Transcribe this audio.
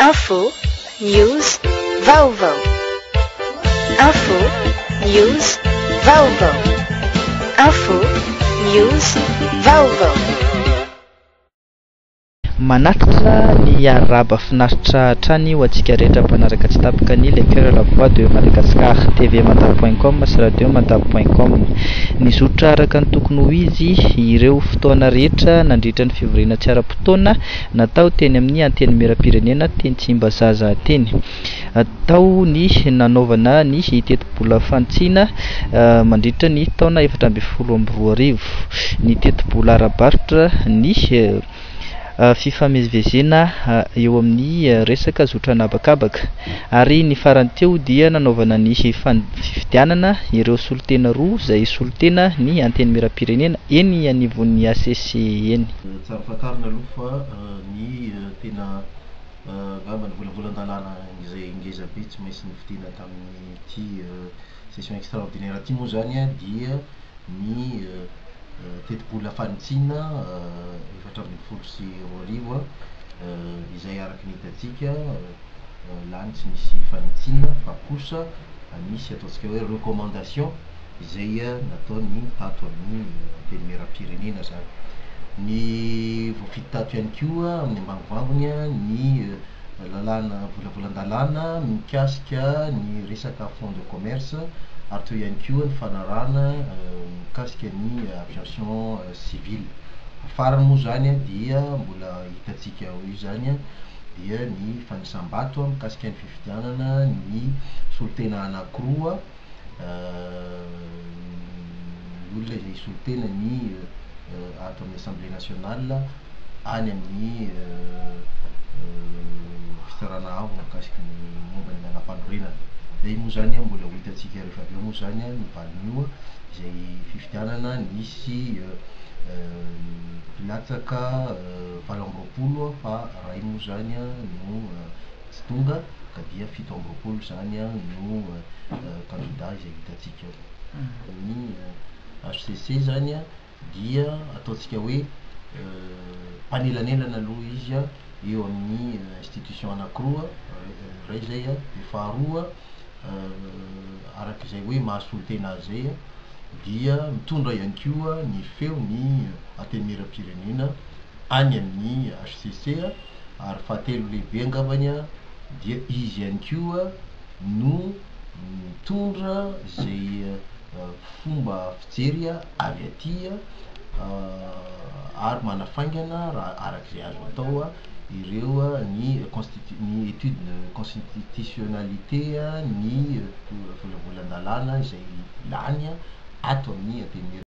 Info, news, vaovao. Info, news, vaovao. Info, news, vaovao. Manatitra ny araba finaritra hatrany ho antsika rehetra mpanaraka tsy tapaka ny Le Cœur la Voix de Madagascar, tvmantab.com sy radiomantab.com. Nizotra araka ny tokony ho izy ireo fotoana rehetra nandritra ny fivoriana tsy ara-potoana natao teny amin'ny anteny miram-pirenena teny Tsimbazaza teny. Atao ny nanaovana ny teti-bola fantsiana mandritra ny taona 2024. Ny teti-bola arabaritra ny fifamezivezena eo amin'ny resaka zotrana habakabaka, ary ny farany teo dia nanaovana ny fifidianana ireo solitena roa izay solitena ny anteny miram-pirenena eny anivon'ny ACC eny. Tsara fantarina aloha fa ny tena ngamba ny volavolan-dalàna izay ngeza be tsy maintsy nividiana tamin'ity session extraordinaire ity moa zany dia ny teti-bola fanitsina 2024 izay araky ny hitantsika lany tsy misy fanitsina fa kosa misy ataontsika hoe recommandation izay nataony tato amin'ny teny miram-pirenena zany. Ny voafidy tato ihany koa amin'ny ambanimbangony ny lalàna volavolan-dalàna mikasika ny resaka fond de commerce, ary toy ihany koa ny fanarahana mikasika ny aviation civile. Farany moa zany dia mbola hitantsika io zany dia ny fanisam-bato mikasika ny fifidianana ny solitena anankiroa, olona izay solitena ny ato amin'ny Assemblée nationale any amin'ny fisarana avo mikasika ny momba ny anam-panorenana. Zay moa zany mbola ho hitantsika rehefa avy eo moa zany ny valin'io izay fifidianana nisy latsaka 7 fa ray moa zany no tsy tonga ka dia 7 zany no candidat izay hitantsika eo. Ny HCC zany dia ataontsika hoe mpanelanelana aloha izy eo amin'ny institution anankiroa, ray zay de faharoa arak'izay hoe mahasolitena azy zay dia mitondra ihany koa ny feo ny anteny miram-pirenena any amin'ny HCC, ary fahatelo lehibe angambany dia izy ihany koa no mitondra zay fomba fijery avy aty ary manafaingana raha arak'izay azo atao ireo ny étude de constitutionnalité ny volavolan-dalàna izay lany ato amin'ny anteny